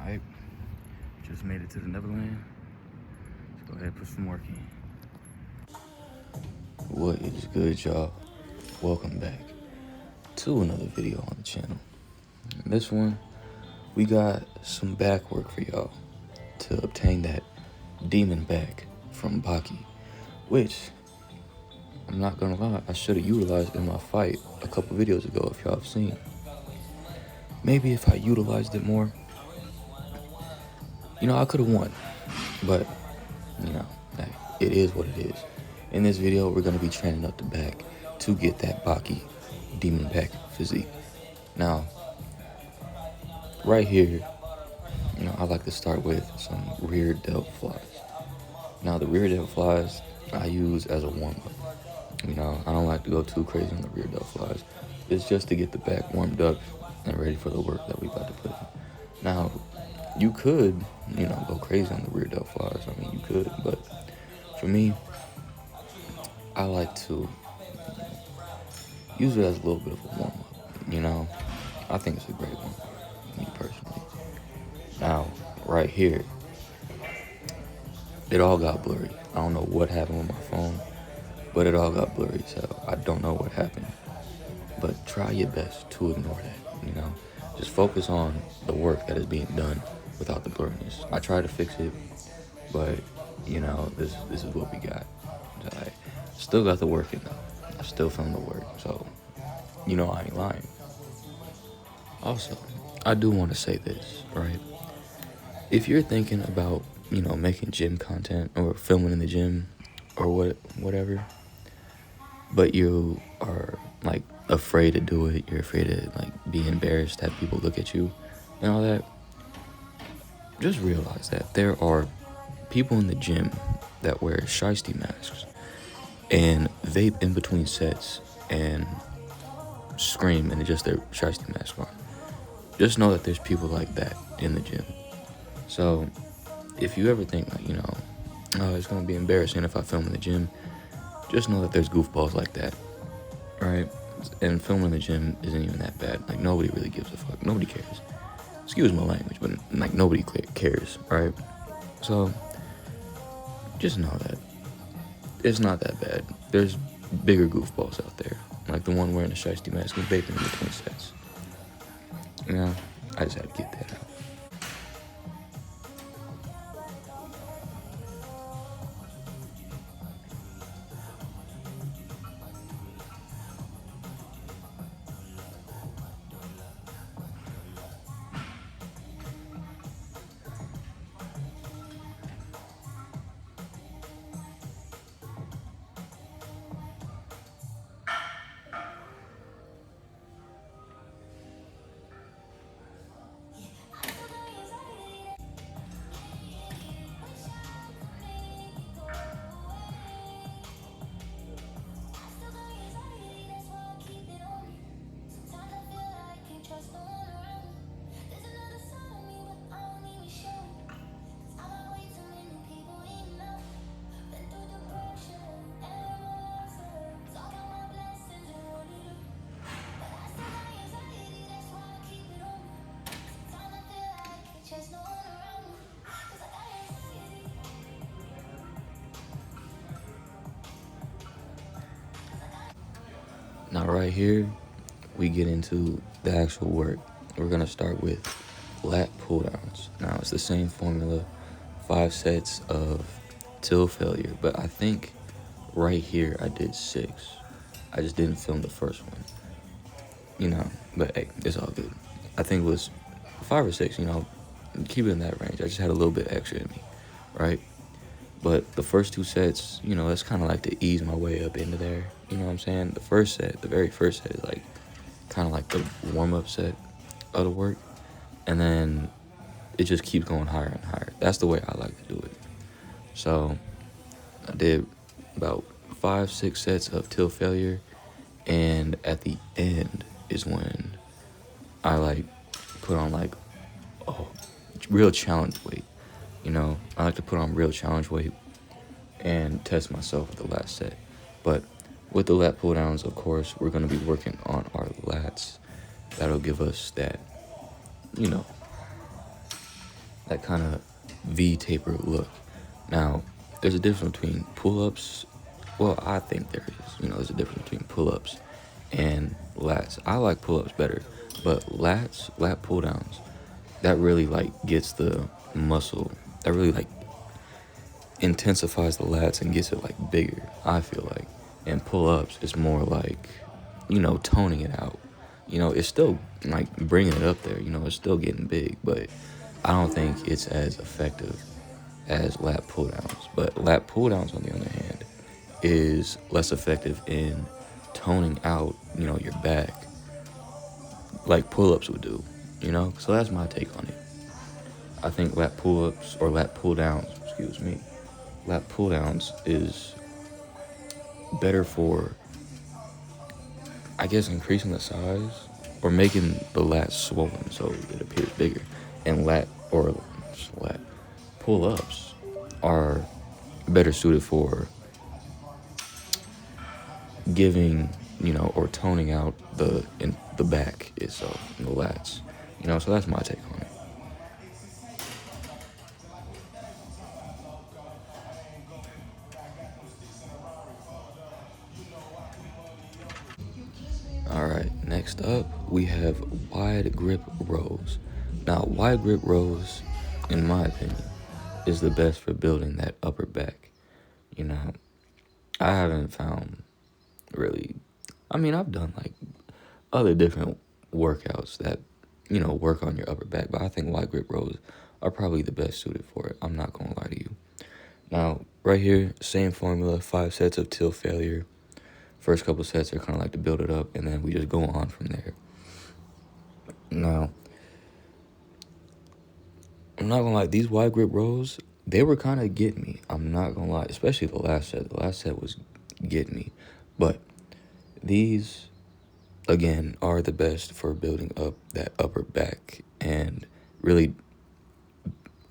Alright, just made it to the Neverland. Let's go ahead and put some work in. What is good, y'all? Welcome back to another video on the channel. In this one, we got some back work for y'all to obtain that demon back from Baki, which, I'm not gonna lie, I should have utilized in my fight a couple videos ago if y'all have seen. Maybe if I utilized it more, I could have won, but, hey, it is what it is. In this video, we're going to be training up the back to get that Baki demon back physique. Now, right here, I like to start with some rear delt flies. Now, the rear delt flies I use as a warm-up. I don't like to go too crazy on the rear delt flies. It's just to get the back warmed up and ready for the work that we about to put in. Now, you could, go crazy on the rear delt flies. You could, but for me, I like to use it as a little bit of a warm-up. I think it's a great one, me personally. Now, right here, it all got blurry. I don't know what happened with my phone, but it all got blurry, so I don't know what happened. But try your best to ignore that, Just focus on the work that is being done without the blurriness. I tried to fix it, but, this is what we got. I still got the work in, though. I still filmed the work, so, I ain't lying. Also, I do want to say this, right? If you're thinking about, making gym content or filming in the gym or whatever, but you are, afraid to do it, you're afraid to, be embarrassed, have people look at you and all that, just realize that there are people in the gym that wear shiesty masks and vape in between sets and scream and just their shiesty mask on. Just know that there's people like that in the gym. So if you ever think oh, it's gonna be embarrassing if I film in the gym, just know that there's goofballs like that, right? And filming in the gym isn't even that bad. Nobody really gives a fuck. Nobody cares. Excuse my language, but nobody cares, right? So just know that it's not that bad. There's bigger goofballs out there, like the one wearing a shiesty mask and vaping in between sets. I just had to get that out. Now right here, we get into the actual work. We're gonna start with lat pull downs. Now it's the same formula, 5 sets of till failure, but I think right here I did 6. I just didn't film the first one, but hey, it's all good. I think it was 5 or 6, keep it in that range. I just had a little bit extra in me, right? But the first 2 sets, that's kind of like to ease my way up into there. You know what I'm saying? The very first set is kind of like the warm-up set of the work. And then it just keeps going higher and higher. That's the way I like to do it. So I did about 5-6 sets of till failure. And at the end is when I put on real challenge weight. I like to put on real challenge weight and test myself with the last set. But with the lat pull downs, of course, we're going to be working on our lats. That'll give us that, that kind of V taper look. Now, there's a difference between pull-ups. Well, I think there is. There's a difference between pull-ups and lats. I like pull-ups better, but lat pull-downs, that really like gets the muscle. That really like intensifies the lats and gets it like bigger, I feel like. And pull-ups is more like, toning it out. It's still like bringing it up there. It's still getting big, but I don't think it's as effective as lat pull downs. But lat pull downs, on the other hand, is less effective in toning out, your back, like pull ups would do. So that's my take on it. I think lat pull ups or lat pull downs, lat pull downs is better for, I guess, increasing the size or making the lats swollen so it appears bigger. And lat pull ups are better suited for giving, or toning out the back itself, the lats. So that's my take on it. All right, next up we have wide grip rows. Now, wide grip rows, in my opinion, is the best for building that upper back. I haven't found really, I've done like other different workouts that, work on your upper back, but I think wide grip rows are probably the best suited for it. I'm not gonna lie to you. Now, right here, same formula, 5 sets of till failure. First couple sets are kind of like to build it up, and then we just go on from there. Now, I'm not gonna lie, these wide grip rows, they were kind of getting me. I'm not gonna lie, especially the last set. The last set was getting me. But these, again, are the best for building up that upper back and really,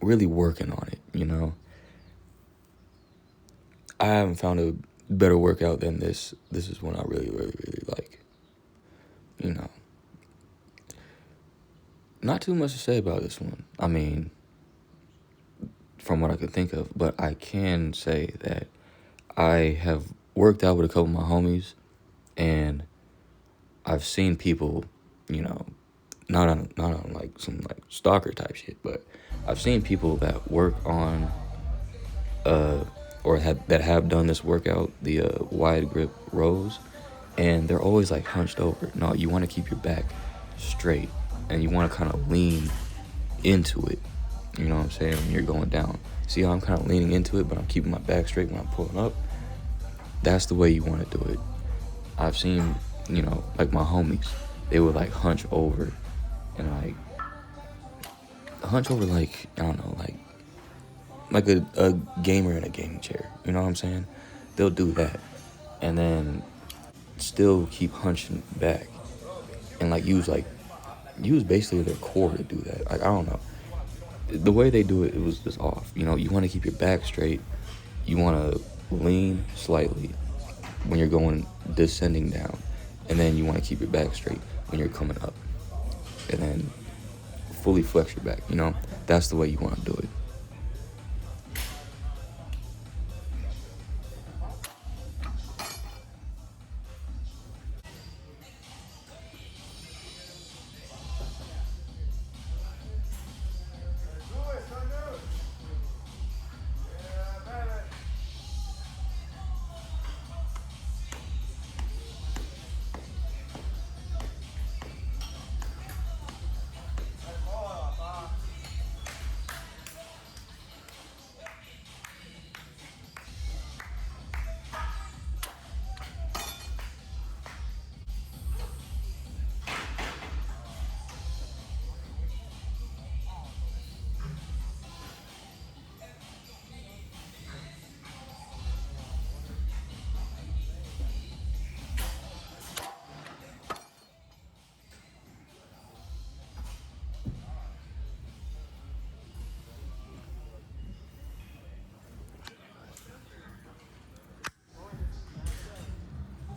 really working on it, I haven't found a better workout than this. This is one I really, really, really like. Not too much to say about this one. From what I can think of, but I can say that I have worked out with a couple of my homies, and I've seen people, not on like some like stalker type shit, but I've seen people that work on, that have done this workout, the wide grip rows, and they're always like hunched over. No, you want to keep your back straight, and you want to kind of lean into it. You know what I'm saying? When you're going down. See how I'm kind of leaning into it, but I'm keeping my back straight when I'm pulling up? That's the way you want to do it. I've seen, like my homies, they would like hunch over and like, I don't know, like a gamer in a gaming chair. You know what I'm saying? They'll do that. And then still keep hunching back and use basically their core to do that. Like, I don't know. The way they do it, it was just off. You want to keep your back straight. You want to lean slightly when you're going descending down. And then you want to keep your back straight when you're coming up. And then fully flex your back, That's the way you want to do it.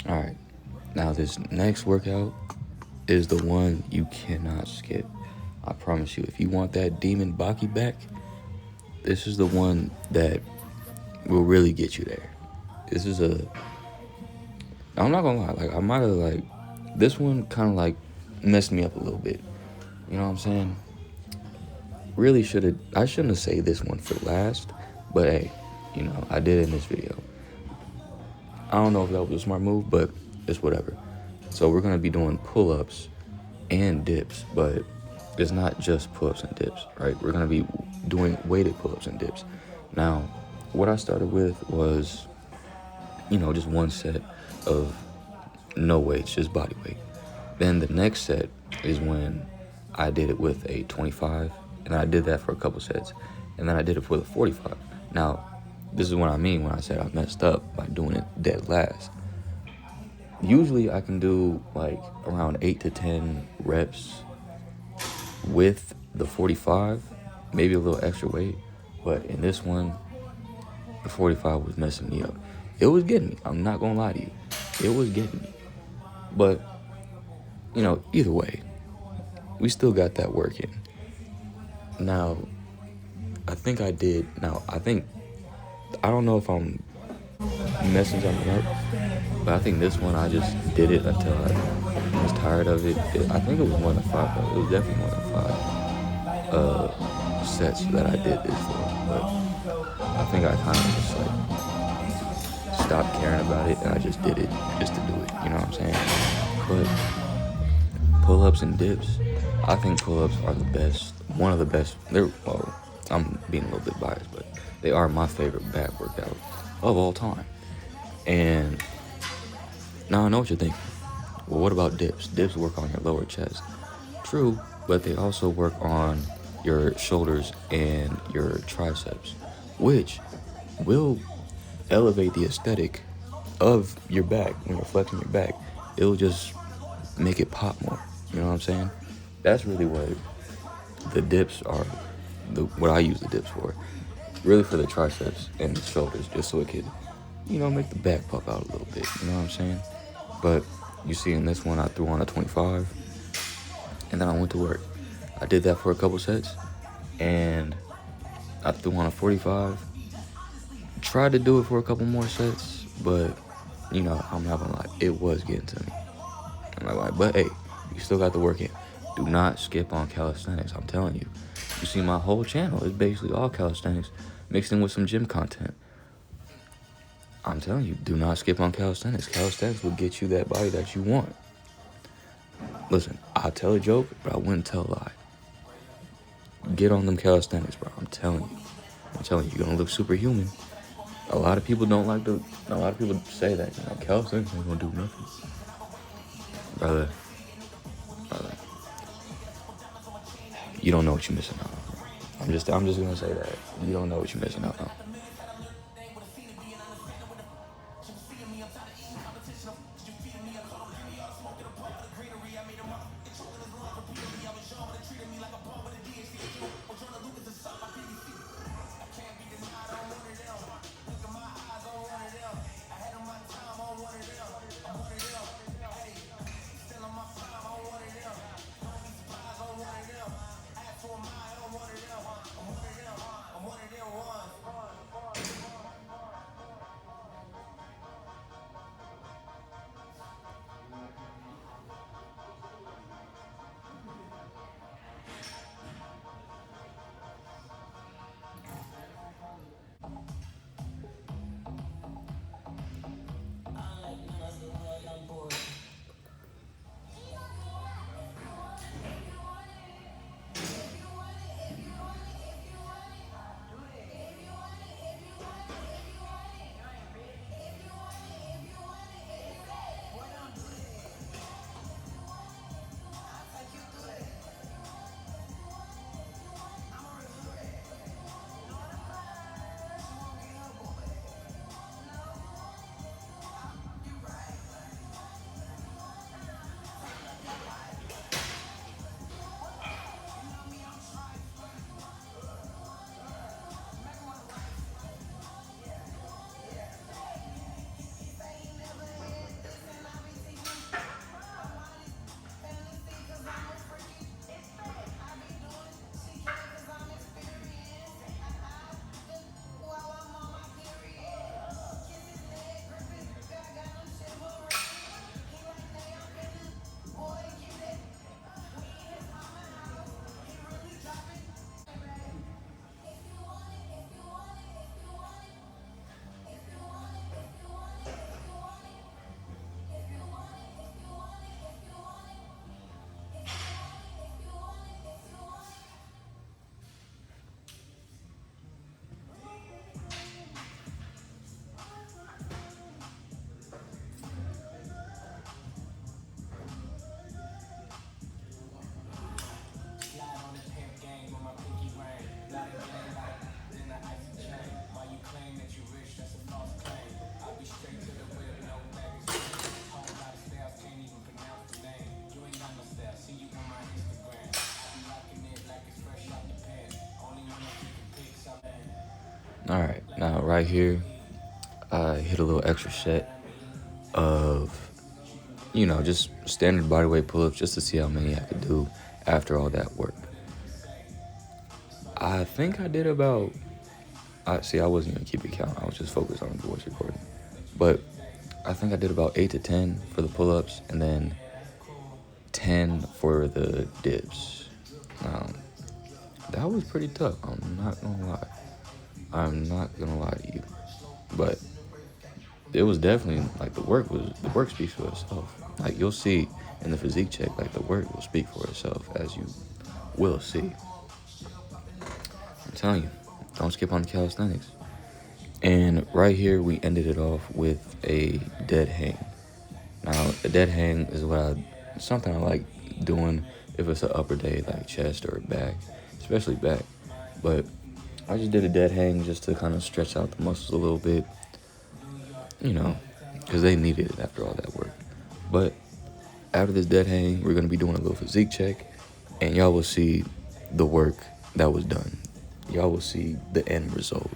All right. Now, this next workout is the one you cannot skip. I promise you, if you want that demon Baki back, this is the one that will really get you there. This is I'm not gonna lie, like, I might have, like, this one kind of, like, messed me up a little bit. You know what I'm saying? Really I shouldn't have saved this one for last, but hey, you know, I did it in this video. I don't know if that was a smart move, but it's whatever. So we're gonna be doing pull-ups and dips, but it's not just pull-ups and dips, right? We're gonna be doing weighted pull-ups and dips. Now, what I started with was, you know, just one set of no weights, just body weight. Then the next set is when I did it with a 25, and I did that for a couple sets, and then I did it with a 45. Now, this is what I mean when I said I messed up by doing it dead last. Usually I can do like around 8 to 10 reps with the 45, maybe a little extra weight, but in this one, the 45 was messing me up. It was getting me, I'm not gonna lie to you. It was getting me. But, you know, either way, we still got that work in. Now, I don't know if I'm messing something up, but I think this one I just did it until I was tired of it. I think it was more than 5, though. It was definitely more than 5 sets that I did this for, but I think I kind of just like stopped caring about it and I just did it just to do it, you know what I'm saying? But pull-ups and dips, I think pull-ups are the best, one of the best. Well, I'm being a little bit biased, but they are my favorite back workout of all time. And now I know what you're thinking. Well, what about dips? Dips work on your lower chest. True, but they also work on your shoulders and your triceps, which will elevate the aesthetic of your back. When you're flexing your back, it'll just make it pop more. You know what I'm saying? That's really what the dips are, what I use the dips for. Really for the triceps and the shoulders, just so it could, you know, make the back pop out a little bit. You know what I'm saying? But you see in this one, I threw on a 25, and then I went to work. I did that for a couple sets, and I threw on a 45. Tried to do it for a couple more sets, but, you know, I'm not gonna lie, it was getting to me. I'm not gonna lie, but hey, you still got to work in. Do not skip on calisthenics, I'm telling you. You see, my whole channel is basically all calisthenics mixed in with some gym content. I'm telling you, do not skip on calisthenics. Calisthenics will get you that body that you want. Listen, I'll tell a joke, but I wouldn't tell a lie. Get on them calisthenics, bro. I'm telling you. You're gonna look superhuman. A lot of people say that, you know, calisthenics ain't gonna do nothing. Brother, you don't know what you're missing out on. I'm just gonna say that. You don't know what you're missing out on. right here, I hit a little extra set of, just standard bodyweight pull-ups just to see how many I could do after all that work. I think I did about, I wasn't even keeping count. I was just focused on the voice recording. But I think I did about 8 to 10 for the pull-ups and then 10 for the dips. That was pretty tough. I'm not gonna lie to you. But it was definitely, like, the work speaks for itself. Like, you'll see in the physique check, like, the work will speak for itself, as you will see. I'm telling you, don't skip on the calisthenics. And right here, we ended it off with a dead hang. Now, a dead hang is something I like doing if it's an upper day, like chest or back, especially back. But I just did a dead hang just to kind of stretch out the muscles a little bit, because they needed it after all that work. But after this dead hang, we're going to be doing a little physique check, and y'all will see the work that was done. Y'all will see the end result.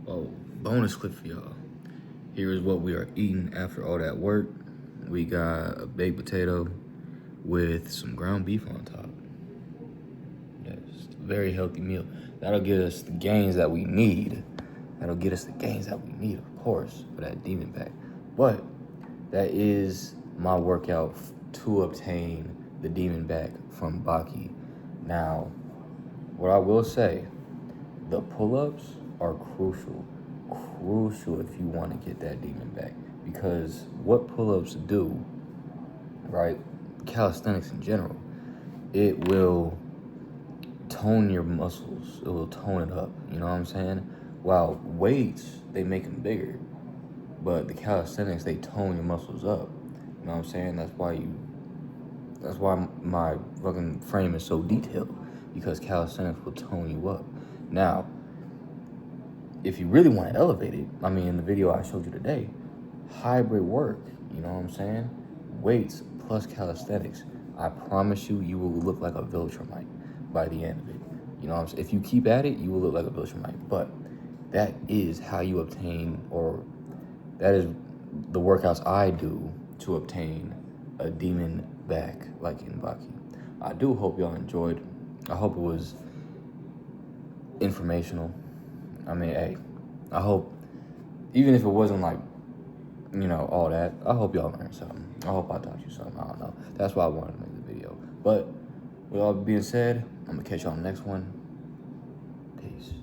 Oh, bonus clip for y'all. Here is what we are eating after all that work. We got a baked potato with some ground beef on top. Yes, very healthy meal. That'll get us the gains that we need. Of course, for that demon back. But that is my workout to obtain the demon back from Baki. Now, what I will say, the pull-ups are crucial if you want to get that demon back. Because what pull-ups do, right, calisthenics in general, it will tone your muscles. It will tone it up, you know what I'm saying? While weights, they make them bigger. But the calisthenics, they tone your muscles up. You know what I'm saying? That's why my fucking frame is so detailed. Because calisthenics will tone you up. Now, if you really want to elevate it, in the video I showed you today, hybrid work, you know what I'm saying? Weights plus calisthenics. I promise you, you will look like a Viltrumite by the end of it. You know what I'm saying? If you keep at it, you will look like a Viltrumite. But that is how you obtain, or that is the workouts I do to obtain a demon back, like in Baki. I do hope y'all enjoyed. I hope it was informational. Hey, I hope, even if it wasn't like, all that, I hope y'all learned something. I hope I taught you something. I don't know. That's why I wanted to make the video. But with all being said, I'm going to catch y'all on the next one. Peace.